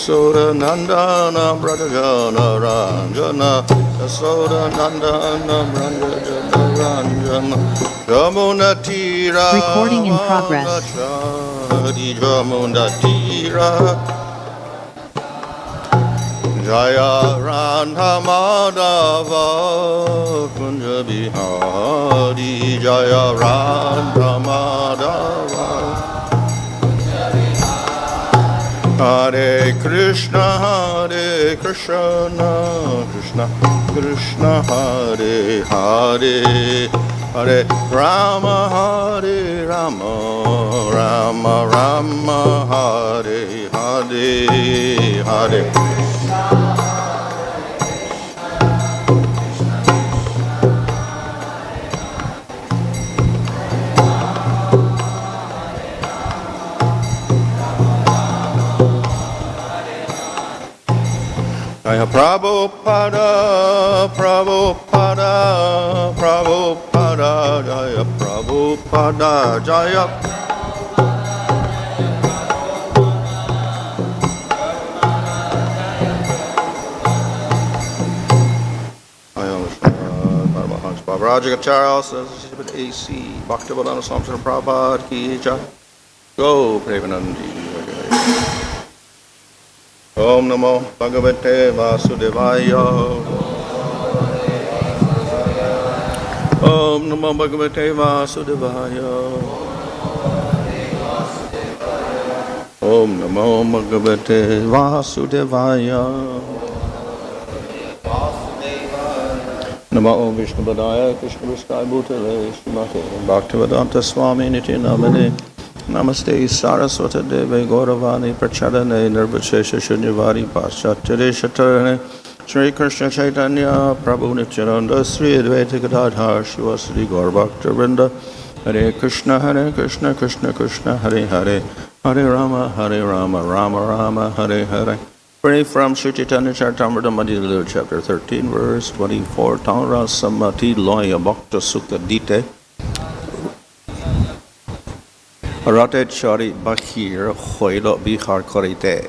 Yasoda Nandana Brajana Ranjana Yasoda Nandana Brajana Ranjana Jamuna Tira Recording in progress. Jamuna Tira Jaya Radha Madhava Kunja Bihari Jaya Radha Madhava Hare Krishna Krishna Krishna Hare Hare Hare Rama Rama Rama Hare Hare Hare Jaya Prabhupada, Prabhupada, Prabhupada, Jaya Prabhupada, Jaya Rajagatara says AC, Bhaktivinoda Swami Prabhupada ki jai. Go, Premanandi. Om Namo Bhagavate Vasudevaya. Om Namo Bhagavate Vasudevaya. Om Namo Bhagavate Vasudevaya. Namo Om Vishnu Padaya Krishna Vishnu Bhutale Srimate Bhaktivedanta Swami Niti Namane Namaste Saraswati Deve Gauravani Prachadane Nirvachesha Shunyavadi Paschatya Shatarane Sri Krishna Chaitanya Prabhu Nityananda Sri Advaita Gadadhar Shivasadi Gaur Bhakta Vrinda Hare Krishna Krishna Krishna Hare Hare Hare Rama Rama Rama Hare Hare. Pray from Sri Chaitanya Charitamrita Madhya chapter 13 verse 24 tāṅhāra sammati lañā bhakta sukha dite rathe chari bāhira haila vihāra karite.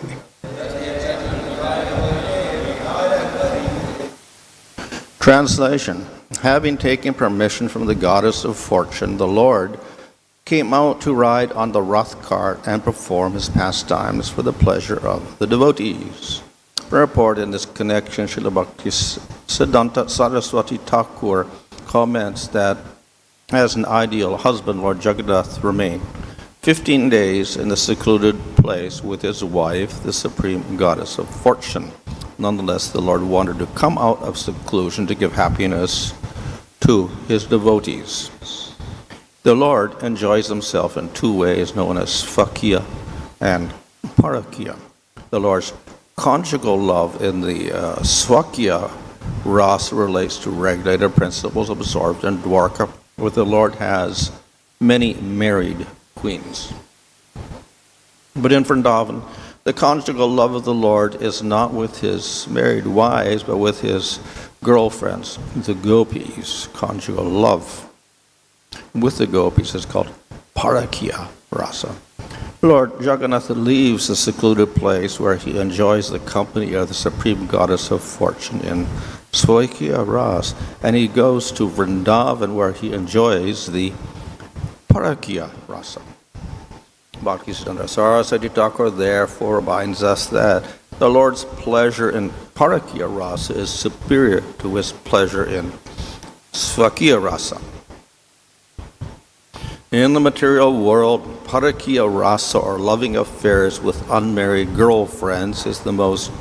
Translation. Having taken permission from the goddess of fortune, the Lord came out to ride on the Rath cart and perform his pastimes for the pleasure of the devotees. Purport in this connection, Śrīla Bhaktisiddhānta Sarasvatī Ṭhākura comments that as an ideal husband, Lord Jagannātha remained 15 days in the secluded place with his wife, the supreme goddess of fortune. Nonetheless, the Lord wanted to come out of seclusion to give happiness to his devotees. The Lord enjoys himself in two ways known as Svakiya and parakiya. The Lord's conjugal love in the Svakiya-rasa relates to regulative principles absorbed in Dvārakā, where the Lord has many married queens. But in Vṛndāvana, the conjugal love of the Lord is not with his married wives, but with his girlfriends, the gopīs. Conjugal love with the gopīs is called parakīya-rasa. Lord Jagannātha leaves the secluded place where he enjoys the company of the supreme goddess of fortune in Svakiya-rasa, and he goes to Vṛndāvana where he enjoys the parakiya-rasa. Bhaktisiddhānta Sarasvatī Ṭhākura therefore reminds us that the Lord's pleasure in parakiya-rasa is superior to his pleasure in Svakiya-rasa. In the material world, parakīya-rasa, or loving affairs with unmarried girlfriends, is the most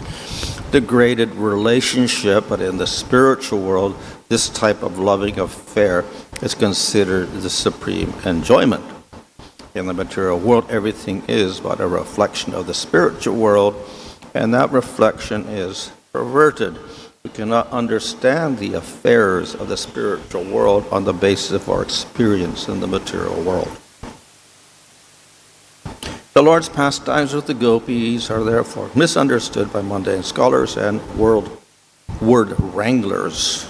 degraded relationship, but in the spiritual world, this type of loving affair is considered the supreme enjoyment. In the material world, everything is but a reflection of the spiritual world, and that reflection is perverted. We cannot understand the affairs of the spiritual world on the basis of our experience in the material world. The Lord's pastimes with the gopīs are therefore misunderstood by mundane scholars and word wranglers.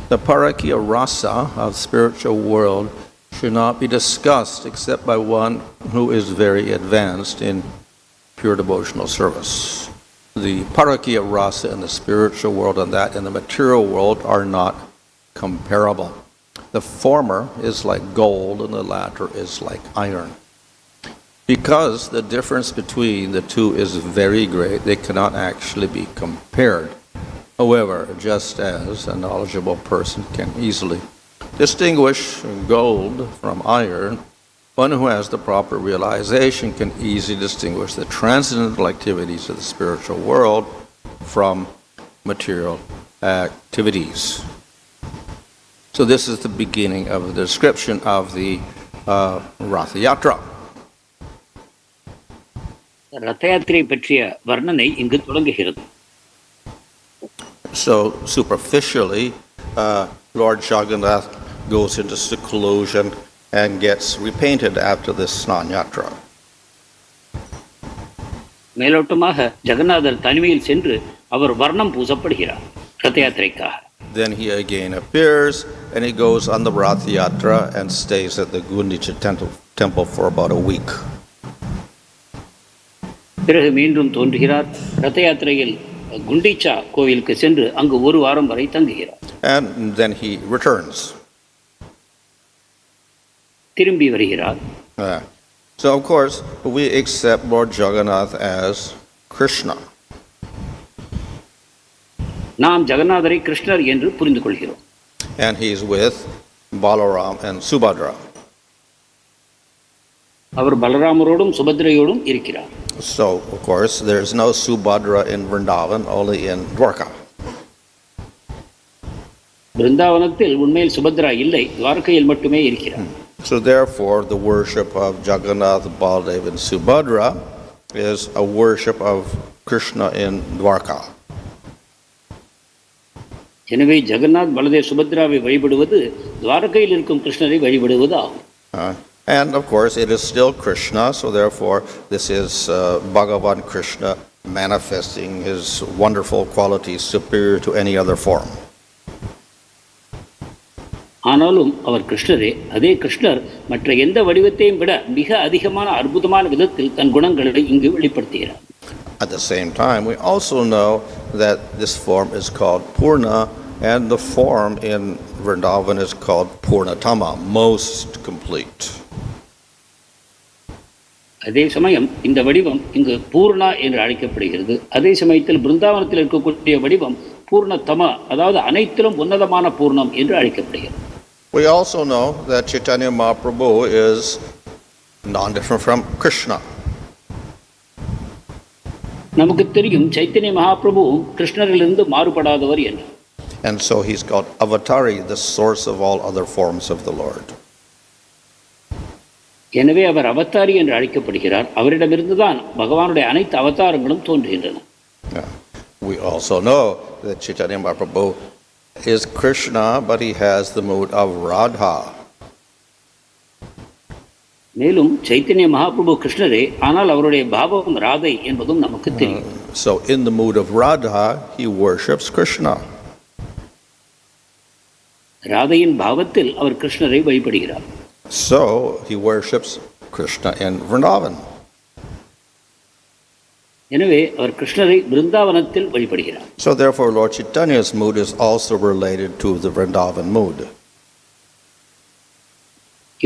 The parakiya-rasa of the spiritual world should not be discussed except by one who is very advanced in pure devotional service. the parakiya-rasa in the spiritual world and that in the material world are not comparable. The former is like gold and the latter is like iron. Because the difference between the two is very great, they cannot actually be compared. However, just as a knowledgeable person can easily distinguish gold from iron, one who has the proper realization can easily distinguish the transcendental activities of the spiritual world from material activities. So this is the beginning of the description of the Ratha Yatra. ரதயாத்திரை பற்றிய வர்ணனை இங்கு தொடங்குகிறது. So superficially, Lord Jagannātha goes into seclusion and gets repainted after this Snan Yatra. மேலோட்டமாக ஜெகநாதர் தனிமையில் சென்று அவர் வர்ணம் பூசப்படுகிறார் ரதயாத்திரைக்காக. Then he again appears and he goes on the Ratha Yatra and stays at the Gundicha temple for about a week. பிறகு மீண்டும் தோன்றுகிறார். ரதயாத்திரையில் குண்டிச்சா கோவிலுக்கு சென்று அங்கு ஒரு வாரம் வரை தங்குகிறார். And then he returns. திரும்பி வருகிறார். So of course we accept Lord Jagannātha as Krishna. நாம் ஜெகநாதரை கிருஷ்ணர் என்று புரிந்து கொள்கிறோம். And he is with Balaram and Subhadra. அவர் பலராமரோடும் சுபத்ரையோடும் இருக்கிறார். So of course there is no Subhadra in Vṛndāvana, only in Dvārakā. விருந்தாவனத்தில் உண்மையில் சுபத்ரா இல்லை, துவாரகையில் மட்டுமே இருக்கிறார். So therefore the worship of Jagannātha, Baladev and Subhadra is a worship of Krishna in Dvārakā. எனவே ஜெகநாத் பலதேவ் சுபத்ராவை வழிபடுவது துவாரகையில் இருக்கும் கிருஷ்ணரை வழிபடுவது ஆகும். And of course it is still Krishna, so therefore this is Bhagavan Krishna manifesting his wonderful qualities superior to any other form. ஆனாலும் அவர் கிருஷ்ணரே, அதே கிருஷ்ணர் மற்ற எந்த வடிவத்தையும் விட மிக அதிகமான அற்புதமான விதத்தில் தன் குணங்களை இங்கு வெளிப்படுத்துகிறார். At the same time, we also know that this form is called Purna, and the form in Vṛndāvana is called Purnatama, most complete. அதே சமயம் இந்த வடிவம் இங்கு பூர்ணா என்று அழைக்கப்படுகிறது. அதே சமயத்தில் பிருந்தாவனத்தில் இருக்கக்கூடிய வடிவம் பூர்ணத்தம, அதாவது அனைத்திலும் உன்னதமான பூர்ணம் என்று அழைக்கப்படுகிறது. We also know that Chaitanya Mahaprabhu is non-different from Krishna. நமக்கு தெரியும் சைத்தன்ய மகாபிரபுவும் கிருஷ்ணரிலிருந்து மாறுபடாதவர் என்று. And so he's called Avatari, the source of all other forms of the Lord. எனவே அவர் அவதாரி என்று அழைக்கப்படுகிறார். அவரிடமிருந்துதான் பகவானுடைய அனைத்து அவதாரங்களும் தோன்றுகின்றன. We also know that Chaitanya Mahaprabhu is Krishna, but he has the mood of Radha. மேலும் சைத்தன்ய மகாபிரபு கிருஷ்ணரே, ஆனால் அவருடைய பாவம் ராதை என்பதும் நமக்கு தெரியும். So in the mood of Radha, he worships Krishna. ராதையின் பாவத்தில் அவர் கிருஷ்ணரை வழிபடுகிறார். So he worships Krishna in Vṛndāvana. எனவே அவர் கிருஷ்ணரை பிருந்தாவனத்தில் வழிபடுகிறார். So therefore Lord Chaitanya's mood is also related to the Vṛndāvana mood.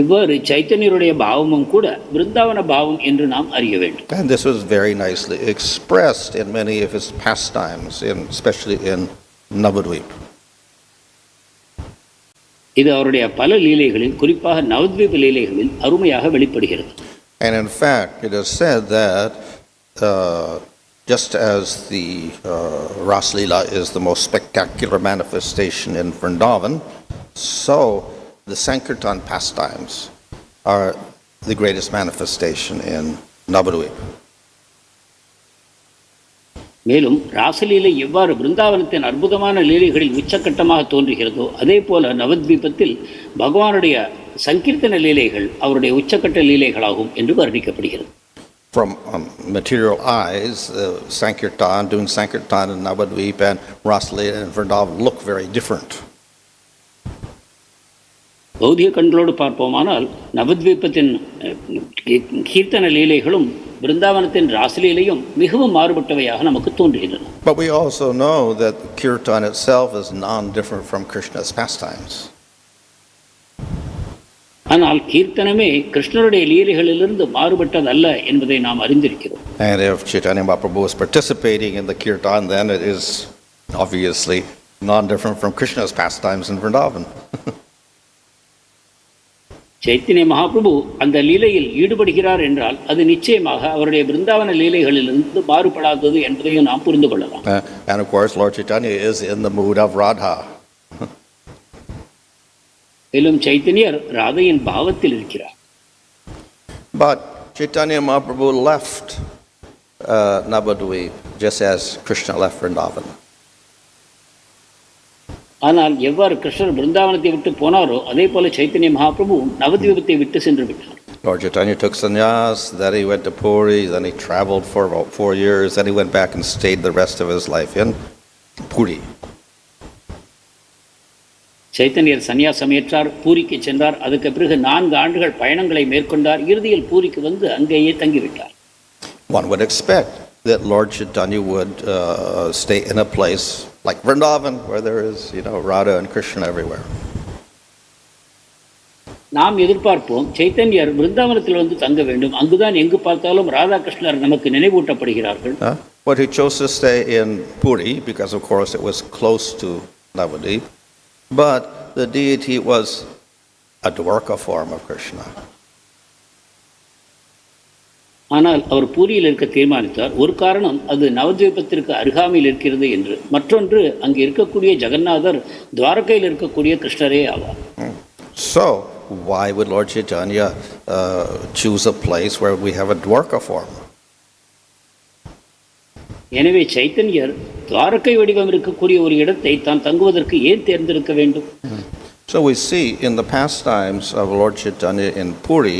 இவ்வாறு சைத்தன்யருடைய பாவமும் கூட பிருந்தாவன பாவம் என்று நாம் அறிய வேண்டும். And this was very nicely expressed in many of his pastimes, especially in Navadvip. இது அவருடைய பல லீலைகளில், குறிப்பாக நவத்வீப லீலைகளில் அருமையாக வெளிப்படுகிறது. And in fact, it is said that just as the Raslila is the most spectacular manifestation in Vṛndāvana, so the Sankirtan pastimes are the greatest manifestation in Navadvip. மேலும் ராசலீலை எவ்வாறு பிருந்தாவனத்தின் அற்புதமான லீலைகளில் உச்சக்கட்டமாக தோன்றுகிறதோ, அதே போல நவத்வீபத்தில் பகவானுடைய சங்கீர்த்தன லீலைகள் அவருடைய உச்சக்கட்ட லீலைகளாகும் என்று வர்ணிக்கப்படுகிறது. From material eyes, Sankirtan, doing Sankirtan in Navadvip, and Raslila and Vṛndāvana look very different. பௌதிக கண்களோடு பார்ப்போமானால் நவத்வீபத்தின் கீர்த்தன லீலைகளும் விருந்தாவனத்தின் ராசலீலையும் மிகவும் மாறுபட்டவையாக நமக்கு தோன்றுகின்றன. But we also know that kirtan itself is non-different from Krishna's pastimes. ஆனால் கீர்த்தனமே கிருஷ்ணருடைய லீலைகளிலிருந்து மாறுபட்டதல்ல என்பதை நாம் அறிந்திருக்கிறோம். And if Chaitanya Mahaprabhu is participating in the kirtan, then it is obviously non-different from Krishna's pastimes in Vṛndāvana. Chaitanya Mahaprabhu அந்த லீலையில் ஈடுபடுகிறார் என்றால் அது நிச்சயமாக அவருடைய விருந்தாவன லீலைகளிலிருந்து மாறுபடாதது என்பதையும் நாம் புரிந்து கொள்ளலாம். And of course, Lord Chaitanya is in the mood of Radha. மேலும் சைத்தன்யர் ராதையின் பாவத்தில் இருக்கிறார். But Chaitanya Mahaprabhu left Navadvip just as Krishna left Vṛndāvana. ஆனால் எவ்வாறு கிருஷ்ணர் விருந்தாவனத்தை விட்டு போனாரோ அதே போல சைத்தன்ய மகாபிரபு நவத்வீபத்தை விட்டு சென்று விட்டார். Lord Chaitanya took sannyas, then he went to Puri, then he traveled for about 4 years, then he went back and stayed the rest of his life in Puri. சைத்தன்யர் சன்னியாசம் ஏற்றார், பூரிக்கு சென்றார். அதுக்கு பிறகு 4 ஆண்டுகள் பயணங்களை மேற்கொண்டார். இறுதியில் பூரிக்கு வந்து அங்கேயே தங்கிவிட்டார். One would expect that Lord Chaitanya would stay in a place like Vṛndāvana, where there is, Radha and Krishna everywhere. நாம் எதிர்பார்ப்போம் சைத்தன்யர் விருந்தாவனத்தில் வந்து தங்க வேண்டும், அங்குதான் எங்கு பார்த்தாலும் ராதா கிருஷ்ணர் நமக்கு நினைவூட்டப்படுகிறார்கள். But he chose to stay in Puri because, of course, it was close to Navadvip. But the deity was a Dvārakā form of Krishna. ஆனால் அவர் பூரியில் இருக்க தீர்மானித்தார். ஒரு காரணம் அது நவத்வீபத்திற்கு அருகாமையில் இருக்கிறது என்று, மற்றொன்று அங்கு இருக்கக்கூடிய ஜெகநாதர் துவாரகையில் இருக்கக்கூடிய கிருஷ்ணரே ஆவார். So why would Lord Chaitanya choose a place where we have a Dvārakā form? எனவே சைத்தன்யர் துவாரகை வடிவம் இருக்கக்கூடிய ஒரு இடத்தை தான் தங்குவதற்கு ஏன் தேர்ந்தெடுக்க வேண்டும்? So we see in the pastimes of Lord Chaitanya in Puri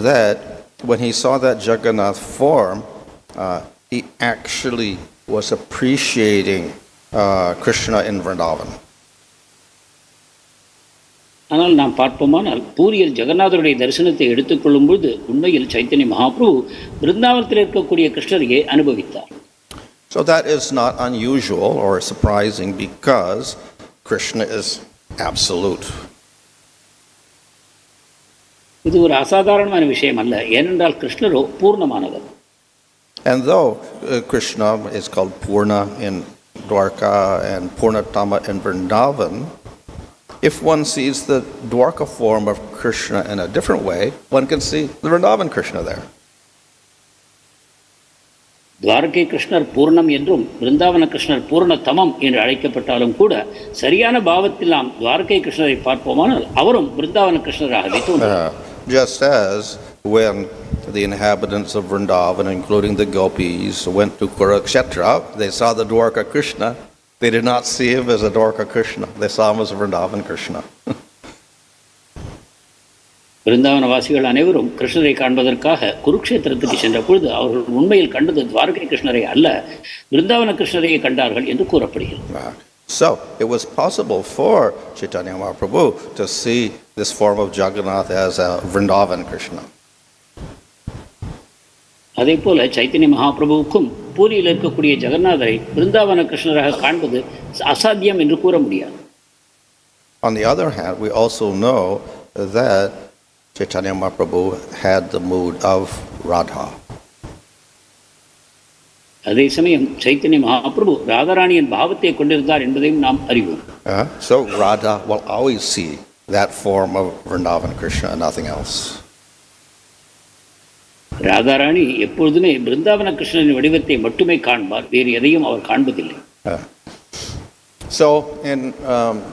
that when he saw that Jagannātha form, he actually was appreciating Krishna in Vṛndāvana. ஆனால் நாம் பார்ப்போமானால் பூரியில் ஜெகநாதருடைய தரிசனத்தை எடுத்துக்கொள்ளும் பொழுது உண்மையில் சைத்தன்ய மகாபிரபு விருந்தாவனத்தில் இருக்கக்கூடிய கிருஷ்ணரையே அனுபவித்தார். So that is not unusual or surprising because Krishna is absolute. இது ஒரு அசாதாரணமான விஷயம் அல்ல, ஏனென்றால் கிருஷ்ணரோ பூர்ணமானவர். And though Krishna is called Purna in Dvārakā and Purnatama in Vṛndāvana, if one sees the Dvārakā form of Krishna in a different way, one can see the Vṛndāvana Krishna there. Dwarka கிருஷ்ணர் பூர்ணம் என்றும் விருந்தாவன கிருஷ்ணர் பூர்ணதமம் என்று அழைக்கப்பட்டாலும் கூட சரியான பாவத்தில் நாம் துவாரகை கிருஷ்ணரை பார்ப்போமானால் அவரும் விருந்தாவன கிருஷ்ணராகவே தோன்றுகிறார். Just as when the inhabitants of Vṛndāvana, including the gopīs, went to Kurukshetra, they saw the Dvārakā Krishna. They did not see him as a Dvārakā Krishna. They saw him as a Vṛndāvana Krishna. விருந்தாவன வாசிகள் அனைவரும் கிருஷ்ணரை காண்பதற்காக குருக்ஷேத்திரத்துக்கு சென்ற பொழுது அவர்கள் உண்மையில் கண்டது துவாரகை கிருஷ்ணரை அல்ல, விருந்தாவன கிருஷ்ணரையே கண்டார்கள் என்று கூறப்படுகிறது. So it was possible for Chaitanya Mahaprabhu to see this form of Jagannātha as a Vṛndāvana Krishna. அதே போல சைத்தன்ய மகாபிரபுவுக்கும் பூரியில் இருக்கக்கூடிய ஜெகநாதரை விருந்தாவன கிருஷ்ணராக காண்பது அசாத்தியம் என்று கூற முடியாது. On the other hand, we also know that Chaitanya Mahaprabhu had the mood of Radha. அதே சமயம் சைத்தன்ய மகாபிரபு ராதாராணியின் பாவத்தை கொண்டிருந்தார் என்பதையும் நாம் அறிவோம். So Radha will always see that form of Vṛndāvana Krishna and nothing else. Radharani எப்பொழுதுமே விருந்தாவன கிருஷ்ணனின் வடிவத்தை மட்டுமே காண்பார், வேறு எதையும் அவர் காண்பதில்லை. So in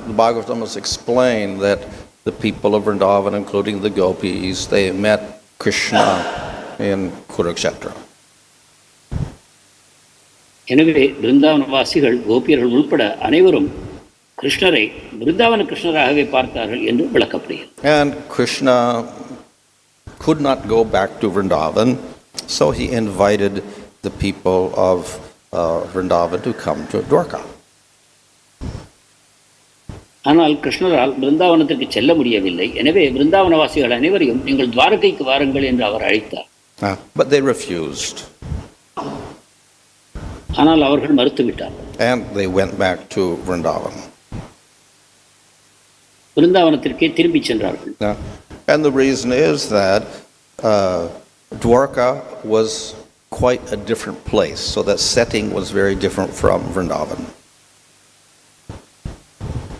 the Bhagavatam is explained that the people of Vṛndāvana, including the gopīs, they met Krishna in Kurukshetra. எனவே விருந்தாவன வாசிகள் கோபியர்கள் உள்பட அனைவரும் கிருஷ்ணரை விருந்தாவன கிருஷ்ணராகவே பார்த்தார்கள் என்று விளக்கப்படுகிறது. And Krishna could not go back to Vṛndāvana, so he invited the people of Vṛndāvana to come to Dvārakā. ஆனால் கிருஷ்ணரால் பிருந்தாவனத்திற்கு செல்ல முடியவில்லை. எனவே பிருந்தாவனவாசிகள் அனைவரையும் நீங்கள் துவாரகைக்கு வாருங்கள் என்று அவர் அழைத்தார். But they refused. ஆனால் அவர்கள் மறுத்துவிட்டார்கள். And they went back to Vṛndāvana. பிருந்தாவனத்திற்கே திரும்பி சென்றார்கள். And the reason is that Dvārakā was quite a different place, so that setting was very different from Vṛndāvana.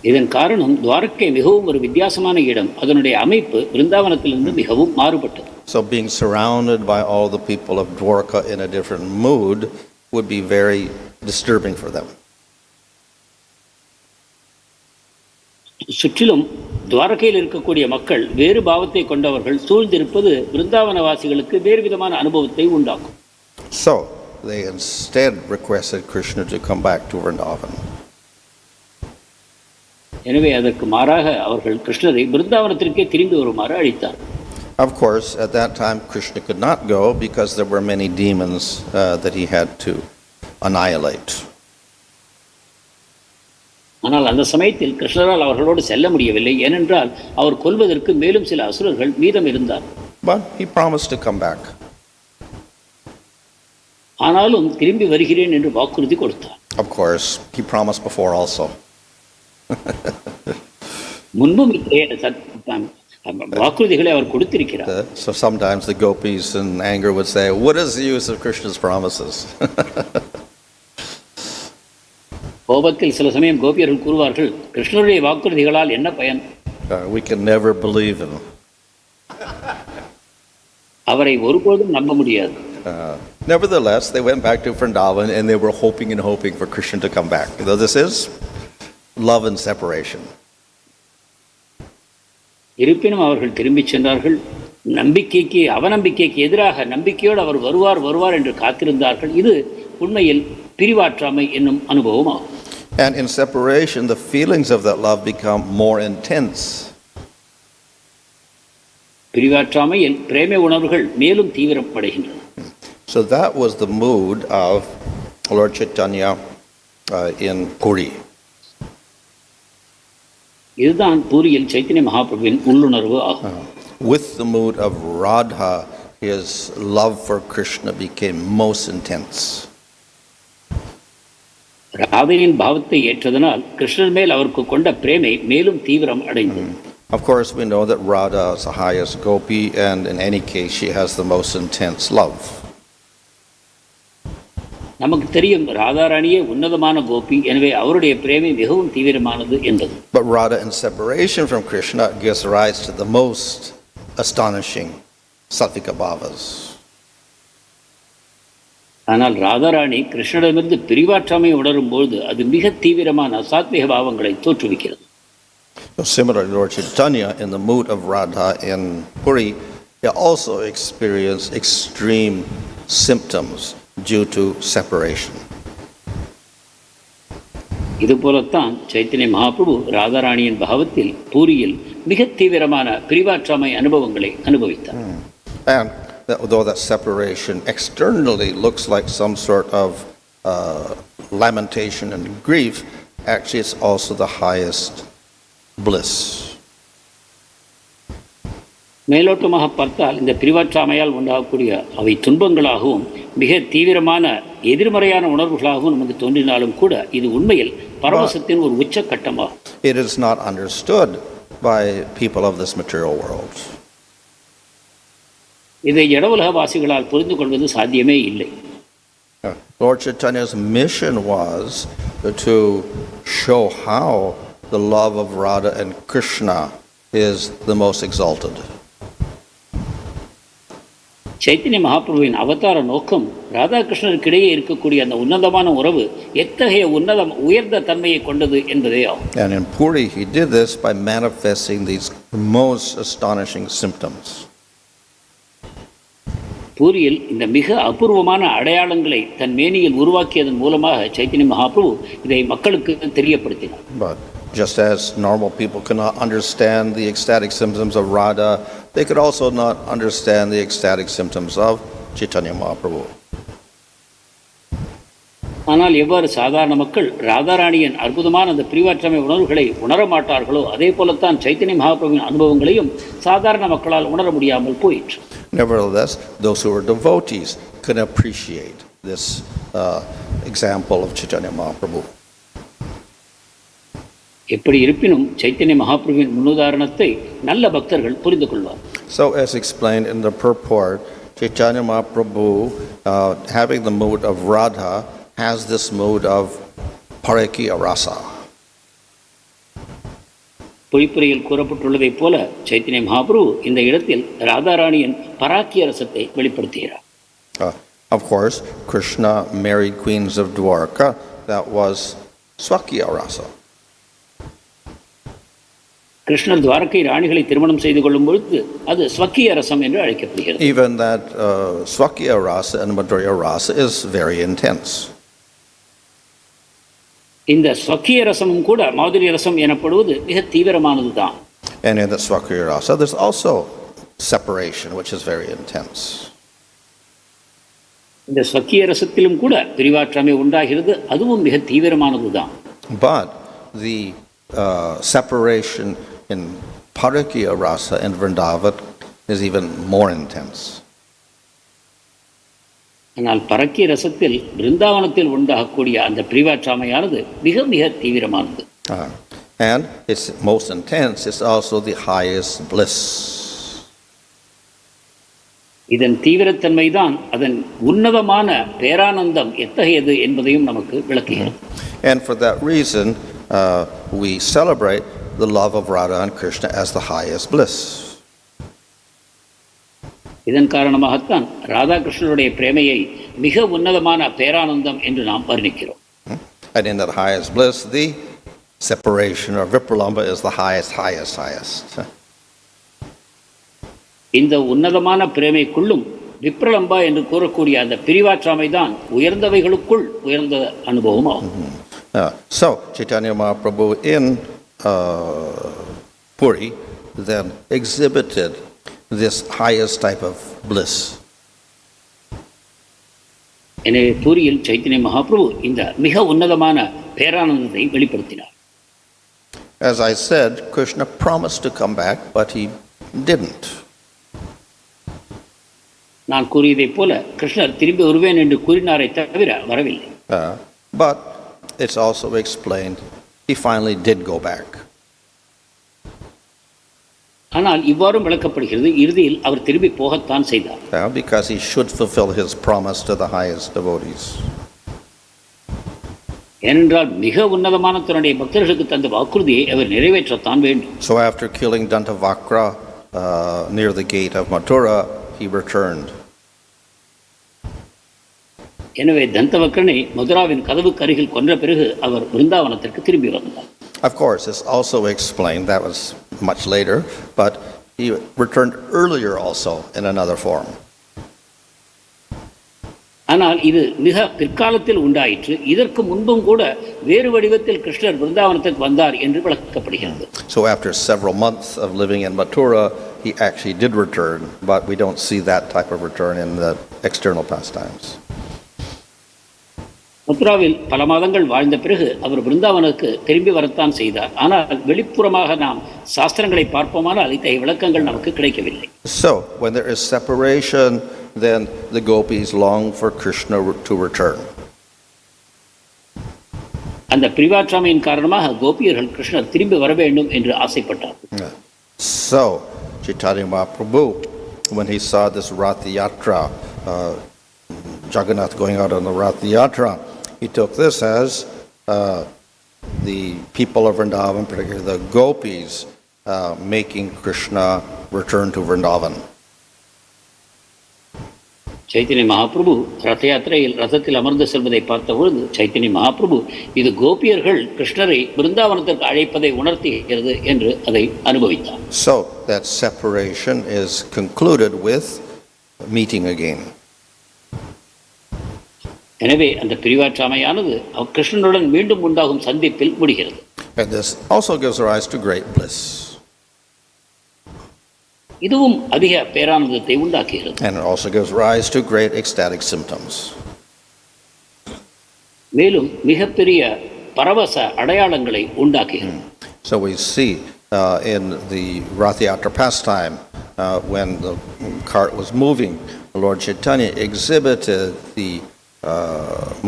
இதன் காரணம் துவாரகை மிகவும் ஒரு வித்தியாசமான இடம். அதனுடைய அமைப்பு பிருந்தாவனத்திலிருந்து மிகவும் மாறுபட்டது. So being surrounded by all the people of Dvārakā in a different mood would be very disturbing for them. சுற்றிலும் துவாரகையில் இருக்கக்கூடிய மக்கள் வேறு பாவத்தை கொண்டவர்கள் சூழ்ந்திருப்பது பிருந்தாவனவாசிகளுக்கு வேறு விதமான அனுபவத்தை உண்டாக்கும். So they instead requested Krishna to come back to Vṛndāvana. எனவே அதற்கு மாறாக அவர்கள் கிருஷ்ணரை பிருந்தாவனத்திற்கே திரும்பி வருமாறு அழைத்தார். Of course, at that time Krishna could not go because there were many demons that he had to annihilate. ஆனால் அந்த சமயத்தில் கிருஷ்ணரால் அவர்களோடு செல்ல முடியவில்லை. ஏனென்றால் அவர் கொல்வதற்கு மேலும் சில அசுரர்கள் மீதம் இருந்தார். But he promised to come back. ஆனாலும் திரும்பி வருகிறேன் என்று வாக்குறுதி கொடுத்தார். Of course, he promised before also. முன்பும் வாக்குறுதிகளை அவர் கொடுத்திருக்கிறார். So sometimes the gopīs in anger would say, "What is the use of Krishna's promises?" கோபத்தில் சில சமயம் கோபியர்கள் கூறுவார்கள், கிருஷ்ணருடைய வாக்குறுதிகளால் என்ன பயன்? We can never believe him. அவரை ஒருபோதும் நம்ப முடியாது. Nevertheless, they went back to Vṛndāvana and they were hoping and hoping for Krishna to come back. This is love and separation. இருப்பினும் அவர்கள் திரும்பி சென்றார்கள். நம்பிக்கைக்கு அவநம்பிக்கைக்கு எதிராக நம்பிக்கையோடு அவர் வருவார் என்று காத்திருந்தார்கள். இது உண்மையில் பிரிவாற்றாமை என்னும் அனுபவமாகும். And in separation, the feelings of that love become more intense. பிரிவாற்றாமையில் பிரேம உணர்வுகள் மேலும் தீவிரமடைகின்றன. So that was the mood of Lord Chaitanya in Puri. இதுதான் பூரியில் சைத்தன்ய மகாபிரபுவின் உள்ளுணர்வு ஆகும். With the mood of Radha, his love for Krishna became most intense. ராதையின் பாவத்தை ஏற்றதனால் கிருஷ்ணர் மேல் அவருக்கு கொண்ட பிரேமை மேலும் தீவிரம் அடைந்தது. Of course, we know that Radha is the highest gopi, and in any case, she has the most intense love. நமக்கு தெரியும் ராதாராணியே உன்னதமான கோபி, எனவே அவருடைய பிரேமை மிகவும் தீவிரமானது என்பது. But Radha in separation from Krishna gives rise to the most astonishing sattvika bhavas. ஆனால் ராதாராணி கிருஷ்ணரிடமிருந்து பிரிவாற்றாமை உணரும்போது அது மிக தீவிரமான சாத்விக பாவங்களை தோற்றுவிக்கிறது. Similarly, Lord Chaitanya, in the mood of Radha in Puri, he also experienced extreme symptoms due to separation. இதுபோலத்தான் Chaitanya Mahaprabhu ராதாராணியின் பாவத்தில் பூரியில் மிக தீவிரமான பிரிவாற்றாமை அனுபவங்களை அனுபவித்தார். And though that separation externally looks like some sort of lamentation and grief, actually it's also the highest bliss. மேலோட்டமாக பார்த்தால் இந்த பிரிவாற்றாமையால் உண்டாகக்கூடிய அவை துன்பங்களாகவும் மிக தீவிரமான எதிர்மறையான உணர்வுகளாகவும் நமக்கு தோன்றினாலும் கூட இது உண்மையில் பரவசத்தின் ஒரு உச்சக்கட்டமாகும். It is not understood by people of this material world. இதை ஜடவுலக வாசிகளால் புரிந்து கொள்வது சாத்தியமே இல்லை. Lord Chaitanya's mission was to show how the love of Radha and Krishna is the most exalted. Chaitanya மகாபிரபுவின் அவதார நோக்கம் ராதாகிருஷ்ணருக்கிடையே இருக்கக்கூடிய அந்த உன்னதமான உறவு எத்தகைய உயர்ந்த தன்மையை கொண்டது என்பதே ஆகும். And in Puri he did this by manifesting these most astonishing symptoms. பூரியில் இந்த மிக அபூர்வமான அடையாளங்களை தன் மேனியில் உருவாக்கியதன் மூலமாக சைத்தன்ய மகாபிரபு இதை மக்களுக்கு தெரியப்படுத்தினார். But just as normal people cannot understand the ecstatic symptoms of Radha, they could also not understand the ecstatic symptoms of Chaitanya Mahaprabhu. ஆனால் எவ்வாறு சாதாரண மக்கள் ராதாராணியின் அற்புதமான அந்த பிரிவாற்றமை உணர்வுகளை உணர மாட்டார்களோ அதே போலத்தான் சைத்தன்ய மகாபிரபுவின் அனுபவங்களையும் சாதாரண மக்களால் உணர முடியாமல் போயிற்று. Nevertheless, those who are devotees can appreciate this example of Chaitanya Mahaprabhu. எப்படி இருப்பினும் சைத்தன்ய மகாபிரபுவின் முன்னுதாரணத்தை நல்ல பக்தர்கள் புரிந்து கொள்வார். So as explained in the Purport, Chaitanya Mahaprabhu, having the mood of Radha, has this mood of parakiya-rasa. பொய்ப்புரையில் கூறப்பட்டுள்ளதைப் போல சைத்தன்ய மகாபிரபு இந்த இடத்தில் ராதாராணியின் பராக்கிய ரசத்தை வெளிப்படுத்துகிறார். Of course, Krishna married queens of Dvārakā. That was svakīya-rasa. கிருஷ்ணர் துவாரகை ராணிகளை திருமணம் செய்து கொள்ளும் பொழுது அது ஸ்வக்கிய ரசம் என்று அழைக்கப்படுகிறது. Even that svakiya-rasa and Madhya-rasa is very intense. இந்த ஸ்வக்கிய ரசமும் கூட மாதுரிய ரசம் எனப்படுவது மிக தீவிரமானதுதான். And in the svakīya-rasa, there's also separation, which is very intense. இந்த ஸ்வக்கிய ரசத்திலும் கூட பிரிவாற்றமை உண்டாகிறது, அதுவும் மிக தீவிரமானதுதான். But the separation in parakiya-rasa and Vṛndāvana is even more intense. ஆனால் பரக்கிய ரசத்தில் விருந்தாவனத்தில் உண்டாகக்கூடிய அந்த பிரிவாற்றாமையானது மிக மிக தீவிரமானது. And it's most intense. It's also the highest bliss. இதன் தீவிரத்தன்மைதான் அதன் உன்னதமான பேரானந்தம் எத்தகையது என்பதையும் நமக்கு விளக்குகிறது. And for that reason, we celebrate the love of Radha and Krishna as the highest bliss. இதன் காரணமாகத்தான் ராதா கிருஷ்ணருடைய பிரேமையை மிக உன்னதமான பேரானந்தம் என்று நாம் வர்ணிக்கிறோம். And in that highest bliss, the separation or vipralamba is the highest. இந்த உன்னதமான பிரேமைக்குள்ளும் விப்ரலம்பா என்று கூறக்கூடிய அந்த பிரிவாற்றாமை தான் உயர்ந்தவைகளுக்குள் உயர்ந்த அனுபவம் ஆகும். So Chaitanya Mahaprabhu in Puri then exhibited this highest type of bliss. எனவே பூரியில் சைத்தன்ய மகாபிரபு இந்த மிக உன்னதமான பேரானந்தத்தை வெளிப்படுத்தினார். As I said, Krishna promised to come back, but he didn't. நான் கூறியதைப் போல கிருஷ்ணர் திரும்பி வருவேன் என்று கூறினாரை தவிர வரவில்லை. But it's also explained he finally did go back. ஆனால் இவ்வாறும் விளக்கப்படுகிறது, இறுதியில் அவர் திரும்பி போகத்தான் செய்தார். Because he should fulfill his promise to the highest devotees. ஏனென்றால் மிக உன்னதமான தன்னுடைய பக்தர்களுக்கு தந்த வாக்குறுதியை அவர் நிறைவேற்றத்தான் வேண்டும். So after killing Dantavakra near the gate of Mathura, he returned. எனவே தந்தவக்ரனை மதுராவின் கதவுக்கு அருகில் கொன்ற பிறகு அவர் விருந்தாவனத்திற்கு திரும்பி வந்தார். Of course, it's also explained, that was much later, but he returned earlier also in another form. ஆனால் இது மிக பிற்காலத்தில் உண்டாயிற்று. இதற்கு முன்பும் கூட வேறு வடிவத்தில் கிருஷ்ணர் விருந்தாவனத்துக்கு வந்தார் என்று விளக்கப்படுகிறது. So after several months of living in Mathura, he actually did return, but we don't see that type of return in the external pastimes. மதுராவில் பல மாதங்கள் வாழ்ந்த பிறகு அவர் விருந்தாவனுக்கு திரும்பி வரத்தான் செய்தார். ஆனால் வெளிப்புறமாக நாம் சாஸ்திரங்களை பார்ப்போமானால் இத்தகைய விளக்கங்கள் நமக்கு கிடைக்கவில்லை. So when there is separation, then the gopīs long for Krishna to return. அந்த பிரிவாற்றாமையின் காரணமாக கோபியர்கள் கிருஷ்ணர் திரும்பி வர வேண்டும் என்று ஆசைப்பட்டார். So Chaitanya Mahaprabhu, when he saw this Ratha Yatra, Jagannātha going out on the Ratha Yatra, he took this as the people of Vṛndāvana, particularly the gopīs, making Krishna return to Vṛndāvana. Chaitanya Mahaprabhu ரத யாத்திரையில் ரதத்தில் அமர்ந்து செல்வதை பார்த்த பொழுது சைத்தன்ய மகாபிரபு இது கோபியர்கள் கிருஷ்ணரை விருந்தாவனத்திற்கு அழைப்பதை உணர்த்துகிறது என்று அதை அனுபவித்தார். So that separation is concluded with meeting again. எனவே அந்த பிரிவாற்றாமையானது கிருஷ்ணனுடன் மீண்டும் உண்டாகும் சந்திப்பில் முடிகிறது. And this also gives rise to great bliss. இதுவும் அதிக பேரானந்தத்தை உண்டாக்குகிறது. And it also gives rise to great ecstatic symptoms. மேலும் மிகப்பெரிய பரவச அடையாளங்களை உண்டாக்குகிறது. So we see in the Ratha Yatra pastime, when the cart was moving, Lord Chaitanya exhibited the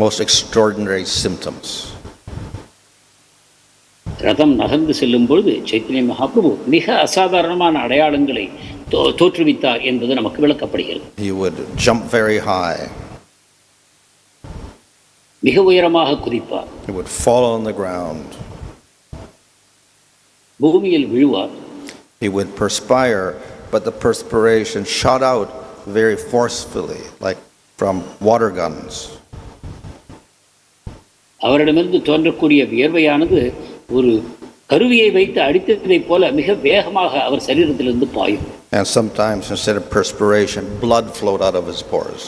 most extraordinary symptoms. ரதம் நகர்ந்து செல்லும் பொழுது சைத்தன்ய மகாபிரபு மிக அசாதாரணமான அடையாளங்களை தோற்றுவித்தார் என்பது நமக்கு விளக்கப்படுகிறது. He would jump very high. மிக உயரமாக குதிப்பார். He would fall on the ground. பூமியில் விழுவார். He would perspire, but the perspiration shot out very forcefully, like from water guns. அவரிடமிருந்து தோன்றக்கூடிய வியர்வையானது ஒரு கருவியை வைத்து அடித்ததைப் போல மிக வேகமாக அவர் சரீரத்திலிருந்து பாயும். And sometimes instead of perspiration, blood flowed out of his pores.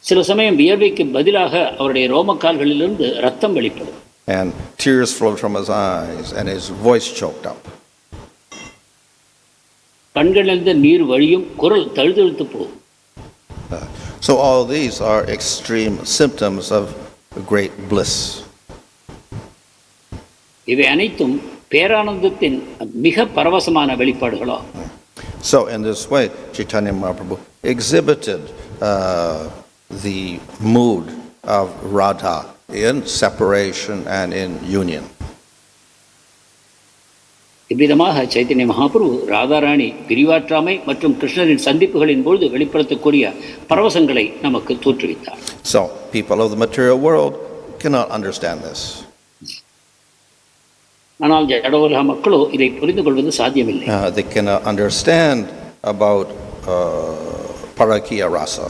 சில சமயம் வியர்வைக்கு பதிலாக அவருடைய ரோமக்கால்களிலிருந்து ரத்தம் வெளிப்படும். And tears flowed from his eyes and his voice choked up. கண்களிலிருந்து நீர் வழியும், குரல் தழுதழுத்து போகும். So all these are extreme symptoms of great bliss. இவை அனைத்தும் பேரானந்தத்தின் மிக பரவசமான வெளிப்பாடுகளாகும். So in this way, Chaitanya Mahaprabhu exhibited the mood of Radha in separation and in union. இவ்விதமாக சைத்தன்ய மகாபிரபு ராதாராணி பிரிவாற்றாமை மற்றும் கிருஷ்ணரின் சந்திப்புகளின் பொழுது வெளிப்படுத்தக்கூடிய பரவசங்களை நமக்கு தோற்றுவித்தார். So people of the material world cannot understand this. ஆனால் ஜடோலக மக்களோ இதை புரிந்து கொள்வது சாத்தியமில்லை. They cannot understand about parakiya-rasa.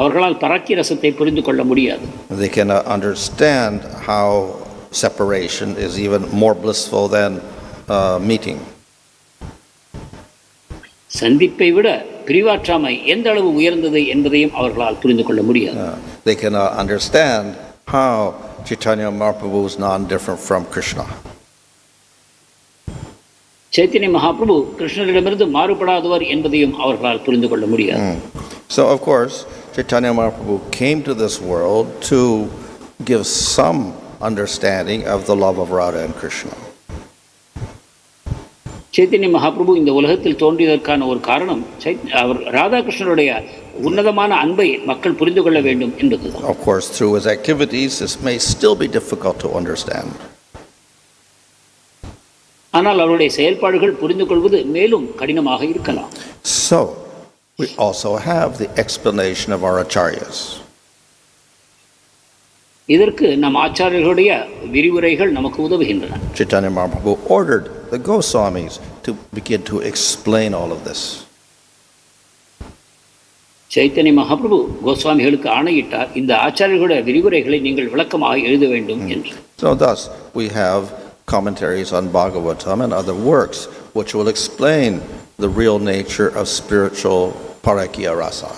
அவர்களால் பராக்கிய ரசத்தை புரிந்து கொள்ள முடியாது. They cannot understand how separation is even more blissful than meeting. சந்திப்பை விட பிரிவாற்றாமை எந்த அளவு உயர்ந்தது என்பதையும் அவர்களால் புரிந்து கொள்ள முடியாது. They cannot understand how Chaitanya Mahaprabhu is non-different from Krishna. Chaitanya Mahaprabhu கிருஷ்ணரிடமிருந்து மாறுபடாதவர் என்பதையும் அவர்களால் புரிந்து கொள்ள முடியாது. So of course Chaitanya Mahaprabhu came to this world to give some understanding of the love of Radha and Krishna. Chaitanya Mahaprabhu இந்த உலகத்தில் தோன்றியதற்கான ஒரு காரணம் அவர் ராதா கிருஷ்ணருடைய உன்னதமான அன்பை மக்கள் புரிந்து கொள்ள வேண்டும் என்பதுதான். Of course through his activities this may still be difficult to understand. ஆனால் அவருடைய செயல்பாடுகள் புரிந்து கொள்வது மேலும் கடினமாக இருக்கலாம். So we also have the explanation of our acharyas. இதற்கு நம் ஆச்சாரியர்களுடைய விரிவுரைகள் நமக்கு உதவுகின்றன. Chaitanya Mahaprabhu ordered the Goswamis to begin to explain all of this. Chaitanya Mahaprabhu கோஸ்வாமிகளுக்கு ஆணையிட்டார், இந்த ஆச்சாரியர்களுடைய விரிவுரைகளை நீங்கள் விளக்கமாக எழுத வேண்டும் என்று. So thus we have commentaries on Bhagavatam and other works which will explain the real nature of spiritual parakiya-rasa.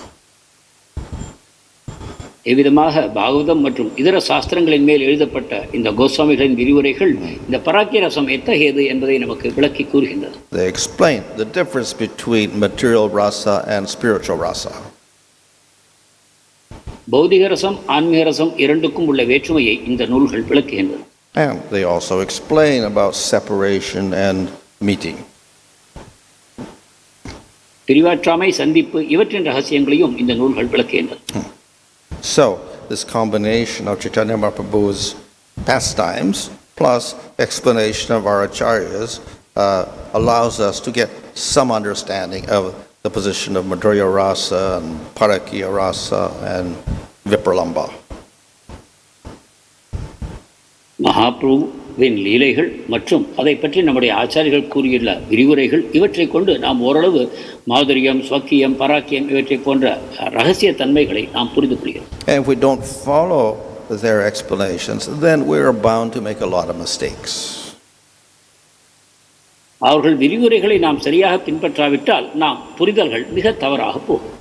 இவ்விதமாக பாகவதம் மற்றும் இதர சாஸ்திரங்களின் மேல் எழுதப்பட்ட இந்த கோஸ்வாமிகளின் விரிவுரைகள் இந்த பராக்கிய ரசம் எத்தகையது என்பதை நமக்கு விளக்கி கூறுகின்றது. They explain the difference between material rasa and spiritual rasa. பௌதிக ரசம் ஆன்மீக ரசம் இரண்டுக்கும் உள்ள வேற்றுமையை இந்த நூல்கள் விளக்குகின்றன. And they also explain about separation and meeting. பிரிவாற்றாமை, சந்திப்பு இவற்றின் ரகசியங்களையும் இந்த நூல்கள் விளக்குகின்றன. So this combination of Chaitanya Mahaprabhu's pastimes plus explanation of our acharyas allows us to get some understanding of the position of Madhya rasa and parakīya-rasa and vipralamba. மகாபிரபுவின் லீலைகள் மற்றும் அதை பற்றி நம்முடைய ஆச்சாரியர்கள் கூறியுள்ள விரிவுரைகள் இவற்றை கொண்டு நாம் ஓரளவு மாதுரியம், ஸ்வக்கியம், பராக்கியம் இவற்றை போன்ற ரகசிய தன்மைகளை நாம் புரிந்து கொள்கிறோம். And if we don't follow their explanations, then we are bound to make a lot of mistakes. அவர்கள் விரிவுரைகளை நாம் சரியாக பின்பற்றாவிட்டால் நாம் புரிதல்கள் மிக தவறாக போகும்.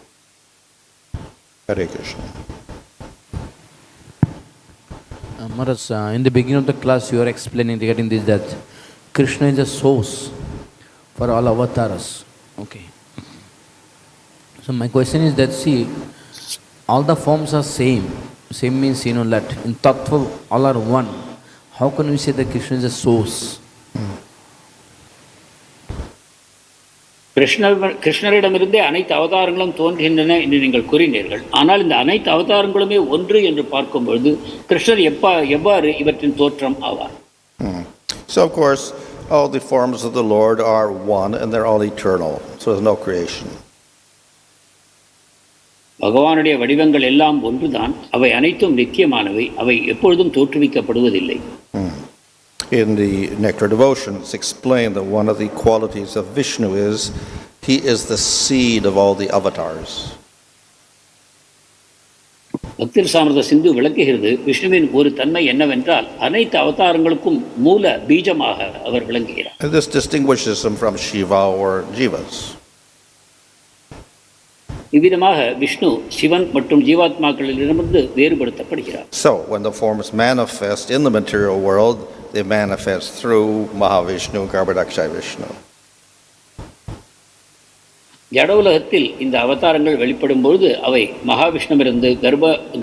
Hare Krishna. Maharaj, in the beginning of the class you are explaining regarding this that Krishna is a source for all avatars. Okay. So my question is that, see, all the forms are same. Same means, that in tattva all are one. How can we say that Krishna is a source? கிருஷ்ணரிடமிருந்தே அனைத்து அவதாரங்களும் தோன்றுகின்றன என்று நீங்கள் கூறினீர்கள். ஆனால் இந்த அனைத்து அவதாரங்களுமே ஒன்று என்று பார்க்கும்பொழுது கிருஷ்ணர் எவ்வாறு இவற்றின் தோற்றம் ஆவார்? So of course, all the forms of the Lord are one and they're all eternal. So there's no creation. பகவானுடைய வடிவங்கள் எல்லாம் ஒன்றுதான். அவை அனைத்தும் நித்தியமானவை. அவை எப்பொழுதும் தோற்றுவிக்கப்படுவதில்லை. In the Nectar Devotion, it's explained that one of the qualities of Vishnu is he is the seed of all the avatars. பக்தி ரசாமிர்த சிந்து விளக்குகிறது, விஷ்ணுவின் ஒரு தன்மை என்னவென்றால் அனைத்து அவதாரங்களுக்கும் மூல பீஜமாக அவர் விளங்குகிறார். And this distinguishes him from Shiva or Jivas. இவ்விதமாக விஷ்ணு சிவன் மற்றும் ஜீவாத்மாக்களிடமிருந்து வேறுபடுத்தப்படுகிறார். So when the forms manifest in the material world, they manifest through Mahavishnu, Garbhodakshaya Vishnu. ஜட உலகத்தில் இந்த அவதாரங்கள் வெளிப்படும் பொழுது அவை மகாவிஷ்ணுவிலிருந்து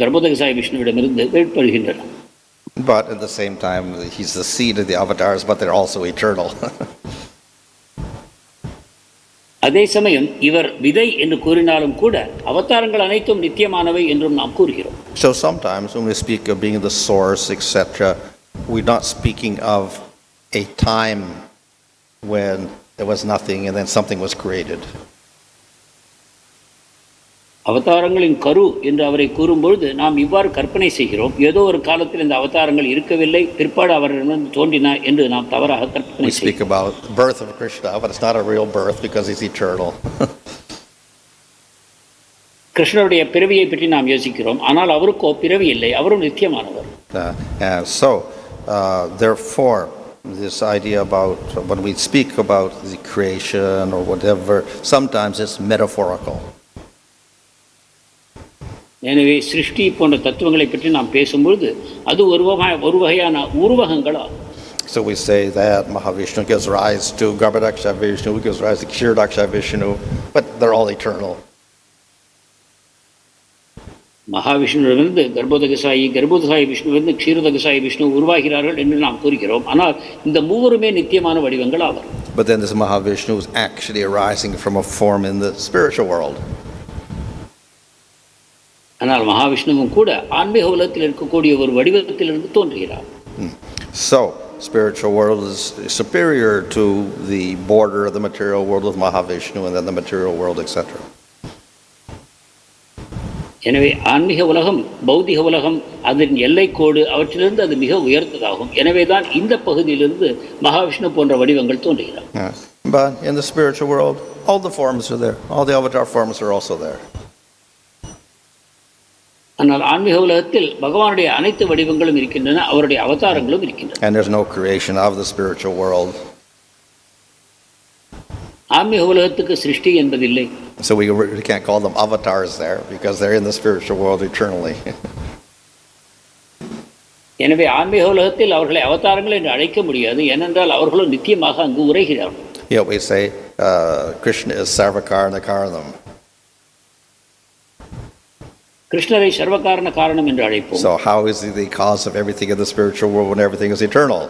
கர்ப்போதகசாய விஷ்ணுவிடமிருந்து வெளிப்படுகின்றன. But at the same time, he's the seed of the avatars, but they're also eternal. அதே சமயம் இவர் விதை என்று கூறினாலும் கூட அவதாரங்கள் அனைத்தும் நித்தியமானவை என்றும் நாம் கூறுகிறோம். So sometimes when we speak of being the source, etc., we're not speaking of a time when there was nothing and then something was created. அவதாரங்களின் கரு என்று அவரை கூறும்பொழுது நாம் இவ்வாறு கற்பனை செய்கிறோம், ஏதோ ஒரு காலத்தில் இந்த அவதாரங்கள் இருக்கவில்லை, பிற்பாடு அவரிடமிருந்து தோன்றின என்று நாம் தவறாக கற்பனை செய்கிறோம். We speak about birth of Krishna, but it's not a real birth because he's eternal. கிருஷ்ணருடைய பிறவியை பற்றி நாம் யோசிக்கிறோம், ஆனால் அவருக்கோ பிறவி இல்லை, அவரும் நித்தியமானவர். And so therefore this idea about when we speak about the creation or whatever, sometimes it's metaphorical. எனவே சிருஷ்டி போன்ற தத்துவங்களை பற்றி நாம் பேசும்பொழுது அது ஒரு வகையான உருவகங்களாகும். So we say that Mahavishnu gives rise to Garbhodakshaya Vishnu, gives rise to Kshirodakshaya Vishnu, but they're all eternal. மகாவிஷ்ணுவிலிருந்து கர்ப்போதகசாயி விஷ்ணுவிலிருந்து க்ஷீரோதகசாயி Vishnu உருவாகிறார்கள் என்று நாம் கூறுகிறோம், ஆனால் இந்த மூவருமே நித்தியமான வடிவங்கள் ஆவர். But then this Mahavishnu is actually arising from a form in the spiritual world. ஆனால் மகாவிஷ்ணுவும் கூட ஆன்மீக உலகத்தில் இருக்கக்கூடிய ஒரு வடிவத்திலிருந்து தோன்றுகிறார். So spiritual world is superior to the border of the material world with Mahavishnu and then the material world, etc. எனவே ஆன்மீக உலகம் பௌதிக உலகம் அதன் எல்லைக்கோடு அவற்றிலிருந்து அது மிக உயர்ந்ததாகும். எனவேதான் இந்த பகுதியிலிருந்து மகாவிஷ்ணு போன்ற வடிவங்கள் தோன்றுகிறார். But in the spiritual world, all the forms are there. All the avatar forms are also there. ஆனால் ஆன்மீக உலகத்தில் பகவானுடைய அனைத்து வடிவங்களும் இருக்கின்றன, அவருடைய அவதாரங்களும் இருக்கின்றன. And there's no creation of the spiritual world. ஆன்மீக உலகத்துக்கு சிருஷ்டி என்பதில்லை. So we can't call them avatars there because they're in the spiritual world eternally. எனவே ஆன்மீக உலகத்தில் அவர்களை அவதாரங்கள் என்று அழைக்க முடியாது, ஏனென்றால் அவர்களும் நித்தியமாக அங்கு உரைகிறார்கள். Yeah, we say Krishna is sarvakaranakaranam. கிருஷ்ணரை சர்வகாரண காரணம் என்று அழைப்போம். So how is he the cause of everything in the spiritual world when everything is eternal?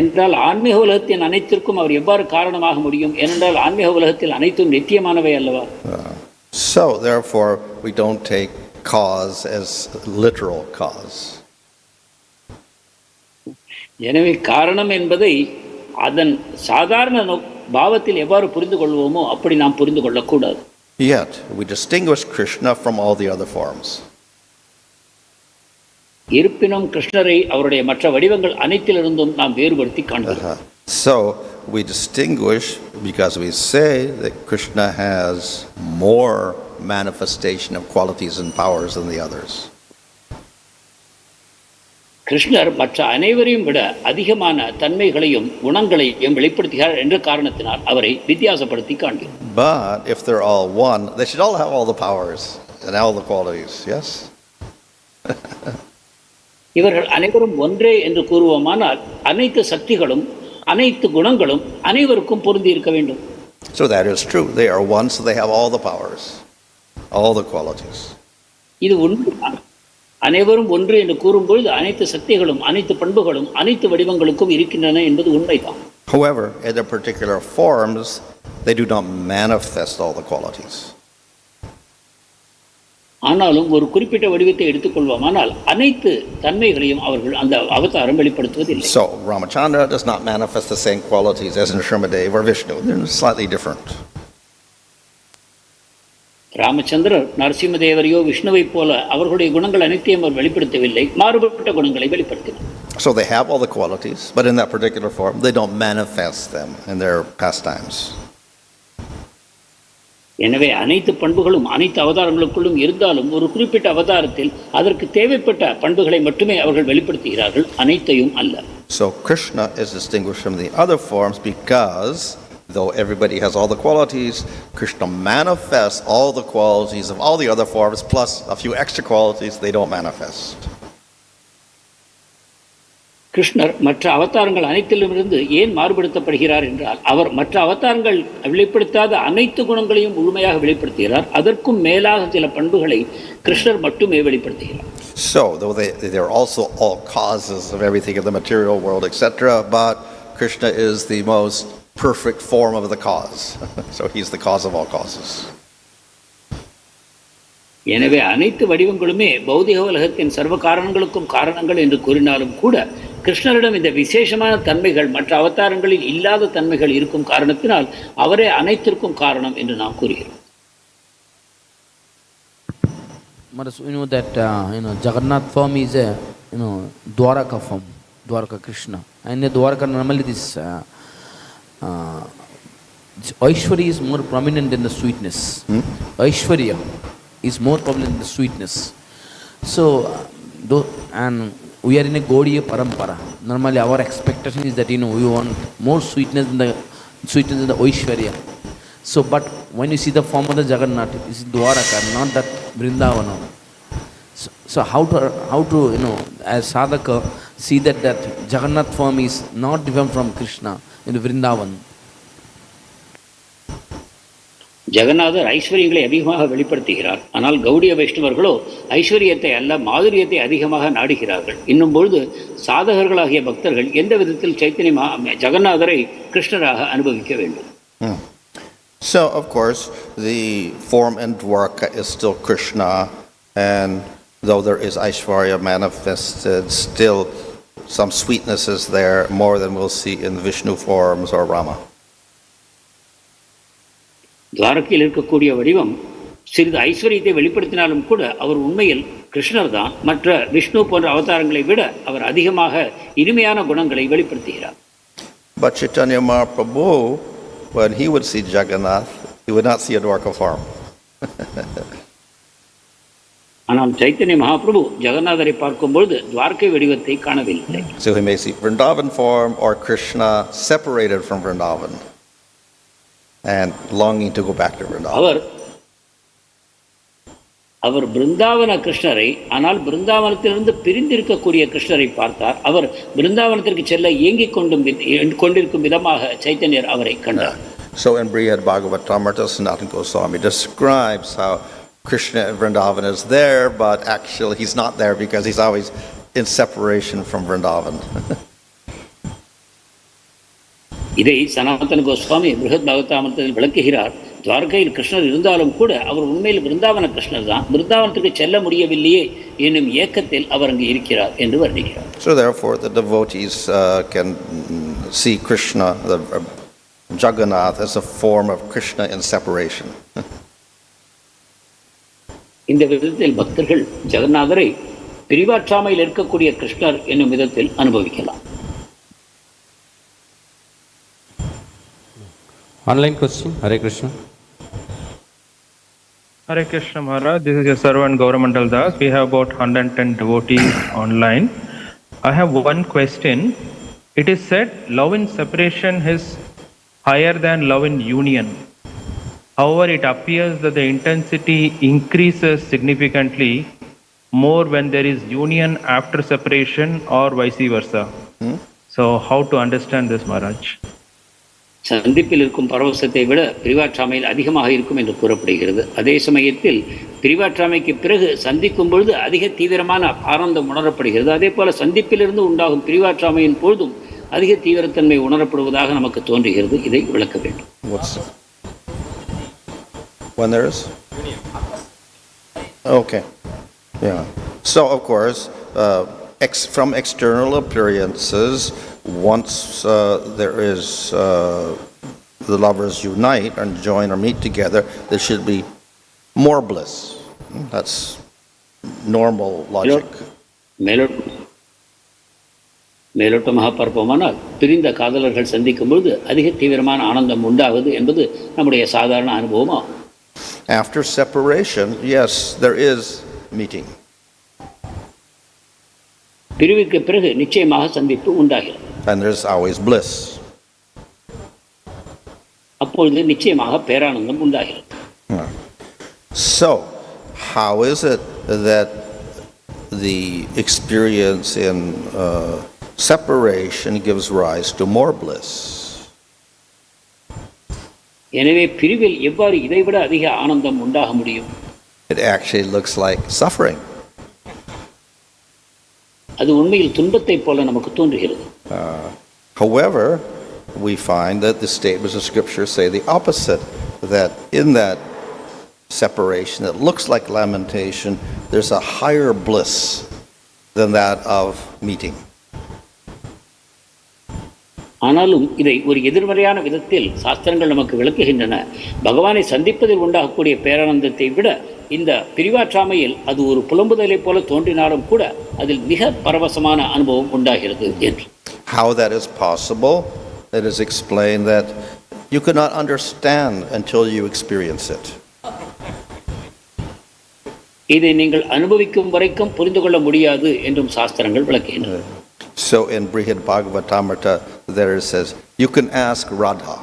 என்றால் ஆன்மீக உலகத்தின் அனைத்திற்கும் அவர் எவ்வாறு காரணமாக முடியும்? ஏனென்றால் ஆன்மீக உலகத்தில் அனைத்தும் நித்தியமானவை அல்லவா? So therefore we don't take cause as literal cause. எனவே காரணம் என்பதை அதன் சாதாரண பாவத்தில் எவ்வாறு புரிந்து கொள்வோமோ அப்படி நாம் புரிந்து கொள்ளக்கூடாது. Yet we distinguish Krishna from all the other forms. இருப்பினும் கிருஷ்ணரை அவருடைய மற்ற வடிவங்கள் அனைத்திலிருந்தும் நாம் வேறுபடுத்தி காண்கிறோம். So we distinguish because we say that Krishna has more manifestation of qualities and powers than the others. கிருஷ்ணர் மற்ற அனைவரையும் விட அதிகமான தன்மைகளையும் குணங்களையும் வெளிப்படுத்துகிறார் என்ற காரணத்தினால் அவரை வித்தியாசப்படுத்தி காண்கிறோம். But if they're all one, they should all have all the powers and all the qualities, yes? இவர்கள் அனைவரும் ஒன்றே என்று கூறுவோமானால் அனைத்து சக்திகளும் அனைத்து குணங்களும் அனைவருக்கும் பொருந்தி இருக்க வேண்டும். So that is true. They are one, so they have all the powers, all the qualities. இது உண்மைதான். அனைவரும் ஒன்று என்று கூறும்பொழுது அனைத்து சக்திகளும் அனைத்து பண்புகளும் அனைத்து வடிவங்களுக்கும் இருக்கின்றன என்பது உண்மைதான். However, in their particular forms, they do not manifest all the qualities. ஆனாலும் ஒரு குறிப்பிட்ட வடிவத்தை எடுத்துக்கொள்வோமானால் அனைத்து தன்மைகளையும் அவர்கள் அந்த அவதாரம் வெளிப்படுத்துவதில்லை. So, Ramachandra does not manifest the same qualities as Nrsimhadev or Vishnu. They're slightly different. ராமச்சந்திரர் நரசிம்மதேவரையோ விஷ்ணுவை போல அவர்களுடைய குணங்கள் அனைத்தையும் அவர் வெளிப்படுத்தவில்லை, மாறுபட்ட குணங்களை வெளிப்படுத்தினார். So they have all the qualities, but in that particular form, they don't manifest them in their pastimes. எனவே அனைத்து பண்புகளும் அனைத்து அவதாரங்களுக்குள்ளும் இருந்தாலும் ஒரு குறிப்பிட்ட அவதாரத்தில் அதற்கு தேவைப்பட்ட பண்புகளை மட்டுமே அவர்கள் வெளிப்படுத்துகிறார்கள், அனைத்தையும் அல்ல. So Krishna is distinguished from the other forms because though everybody has all the qualities, Krishna manifests all the qualities of all the other forms plus a few extra qualities they don't manifest. கிருஷ்ணர் மற்ற அவதாரங்கள் அனைத்திலுமிருந்து ஏன் மாறுபடுத்தப்படுகிறார் என்றால் அவர் மற்ற அவதாரங்கள் வெளிப்படுத்தாத அனைத்து குணங்களையும் முழுமையாக வெளிப்படுத்துகிறார். அதற்கும் மேலாக சில பண்புகளை கிருஷ்ணர் மட்டுமே வெளிப்படுத்துகிறார். So though they're also all causes of everything in the material world, etc., but Krishna is the most perfect form of the cause. So he's the cause of all causes. எனவே அனைத்து வடிவங்களுமே பௌதிக உலகத்தின் சர்வ காரணங்களுக்கும் காரணங்கள் என்று கூறினாலும் கூட கிருஷ்ணரிடம் இந்த விசேஷமான தன்மைகள் மற்ற அவதாரங்களில் இல்லாத தன்மைகள் இருக்கும் காரணத்தினால் அவரே அனைத்திற்கும் காரணம் என்று நாம் கூறுகிறோம். You know that Jagannātha form is a Dvārakā form, Dvārakā Krishna. And in Dvārakā normally this Aishwarya is more prominent than the sweetness. Aishwarya is more prominent than the sweetness. So, and we are in a Gaudiya parampara. Normally our expectation is that we want more sweetness than the Aishwarya. So, but when you see the form of the Jagannātha, this is Dvārakā, not that Vṛndāvana. So how to as sadhaka see that Jagannātha form is not different from Krishna in the Vṛndāvana. ஜெகநாதர் ஐஸ்வர்யங்களை அதிகமாக வெளிப்படுத்துகிறார். ஆனால் கௌடிய வைஷ்ணவர்களோ ஐஸ்வர்யத்தை அல்ல மாதுரியத்தை அதிகமாக நாடுகிறார்கள். இன்னும் பொழுது சாதகர்களாகிய பக்தர்கள் எந்த விதத்தில் ஜெகநாதரை கிருஷ்ணராக அனுபவிக்க வேண்டும். So of course the form in Dvārakā is still Krishna, and though there is Aishwarya manifested, still some sweetness is there, more than we'll see in Vishnu forms or Rama. துவாரகையில் இருக்கக்கூடிய வடிவம் சிறிது ஐஸ்வர்யத்தை வெளிப்படுத்தினாலும் கூட அவர் உண்மையில் கிருஷ்ணர் தான். மற்ற விஷ்ணு போன்ற அவதாரங்களை விட அவர் அதிகமாக இனிமையான குணங்களை வெளிப்படுத்துகிறார். But Chaitanya Mahaprabhu, when he would see Jagannātha, he would not see a Dvārakā form. ஆனால் சைத்தன்ய மகாபிரபு ஜெகநாதரை பார்க்கும்பொழுது துவாரகை வடிவத்தை காணவில்லை. So he may see Vṛndāvana form or Krishna separated from Vṛndāvana and longing to go back to Vṛndāvana. அவர் பிருந்தாவன கிருஷ்ணரை, ஆனால் பிருந்தாவனத்திலிருந்து பிரிந்திருக்கக்கூடிய கிருஷ்ணரை பார்த்தார். அவர் பிருந்தாவனத்திற்கு செல்ல ஏங்கிக் கொண்டிருக்கும் விதமாக சைத்தன்யர் அவரை கண்டார். So in Brihad Bhagavatamrita, Sanatana Goswami describes how Krishna in Vṛndāvana is there, but actually he's not there because he's always in separation from Vṛndāvana. இதை சனாதன கோஸ்வாமி பிருஹத் பாகவதாமிரத்தில் விளக்குகிறார். துவாரகையில் கிருஷ்ணர் இருந்தாலும் கூட அவர் உண்மையில் பிருந்தாவன கிருஷ்ணர் தான். பிருந்தாவனத்துக்கு செல்ல முடியவில்லையே என்னும் ஏக்கத்தில் அவர் அங்கு இருக்கிறார் என்று வர்ணிக்கிறார். So therefore the devotees can see Krishna, the Jagannātha, as a form of Krishna in separation. இந்த விதத்தில் பக்தர்கள் ஜெகநாதரை பிரிவாற்றாமையில் இருக்கக்கூடிய கிருஷ்ணர் என்னும் விதத்தில் அனுபவிக்கலாம். Online question. Hare Krishna. Hare Krishna Maharaj, this is your servant Gauramandal Das. We have about 110 devotees online. I have one question. It is said love in separation is higher than love in union. However, it appears that the intensity increases significantly more when there is union after separation or vice versa. So how to understand this, Maharaj? சந்திப்பில் இருக்கும் பரவசத்தை விட பிரிவாற்றாமையில் அதிகமாக இருக்கும் என்று கூறப்படுகிறது. அதே சமயத்தில் பிரிவாற்றாமைக்கு பிறகு சந்திக்கும் பொழுது அதிக தீவிரமான ஆனந்தம் உணரப்படுகிறது. அதே போல சந்திப்பிலிருந்து உண்டாகும் பிரிவாற்றாமையின் பொழுதும் அதிக தீவிரத்தன்மை உணரப்படுவதாக நமக்கு தோன்றுகிறது. இதை விளக்க வேண்டும். When there's? Okay. Yeah. So, of course, from external appearances, once there is the lovers unite and join or meet together, there should be more bliss. That's normal logic. மேலோட்டமாக பார்ப்போமானால் பிரிந்த காதலர்கள் சந்திக்கும் பொழுது அதிக தீவிரமான ஆனந்தம் உண்டாவது என்பது நம்முடைய சாதாரண அனுபவமாகும். After separation, yes, there is meeting. பிரிவுக்கு பிறகு நிச்சயமாக சந்திப்பு உண்டாகிறது. And there's always bliss. அப்பொழுது நிச்சயமாக பேரானந்தம் உண்டாகிறது. So, how is it that the experience in separation gives rise to more bliss? எனவே பிரிவில் எவ்வாறு இதைவிட அதிக ஆனந்தம் உண்டாக முடியும்? It actually looks like suffering. அது உண்மையில் துன்பத்தை போல நமக்கு தோன்றுகிறது. However, we find that the statements of Scripture say the opposite, that in that separation that looks like lamentation, there's a higher bliss than that of meeting. ஆனாலும் இதை ஒரு எதிர்மறையான விதத்தில் சாஸ்திரங்கள் நமக்கு விளக்குகின்றன. பகவானை சந்திப்பதில் உண்டாகக்கூடிய பேரானந்தத்தை விட இந்த பிரிவாற்றாமையில் அது ஒரு புலம்புதலை போல தோன்றினாலும் கூட அதில் மிக பரவசமான அனுபவம் உண்டாகிறது என்று. How that is possible? It is explained that you cannot understand until you experience it. இதை நீங்கள் அனுபவிக்கும் வரைக்கும் புரிந்து கொள்ள முடியாது என்றும் சாஸ்திரங்கள் விளக்குகின்றன. So in Brihad Bhagavatamrita there it says you can ask Radha.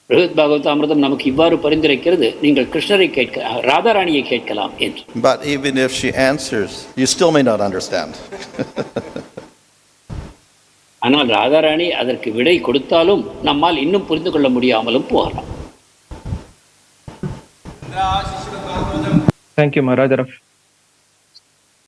பிருஹத் பாகவதாமிர்தம் நமக்கு இவ்வாறு பரிந்துரைக்கிறது, நீங்கள் கிருஷ்ணரை கேட்க ராதாராணியை கேட்கலாம் என்று. But even if she answers, you still may not understand. ஆனால் ராதாராணி அதற்கு விடை கொடுத்தாலும் நம்மால் இன்னும் புரிந்து கொள்ள முடியாமலும் போகலாம். Thank you, Maharaj.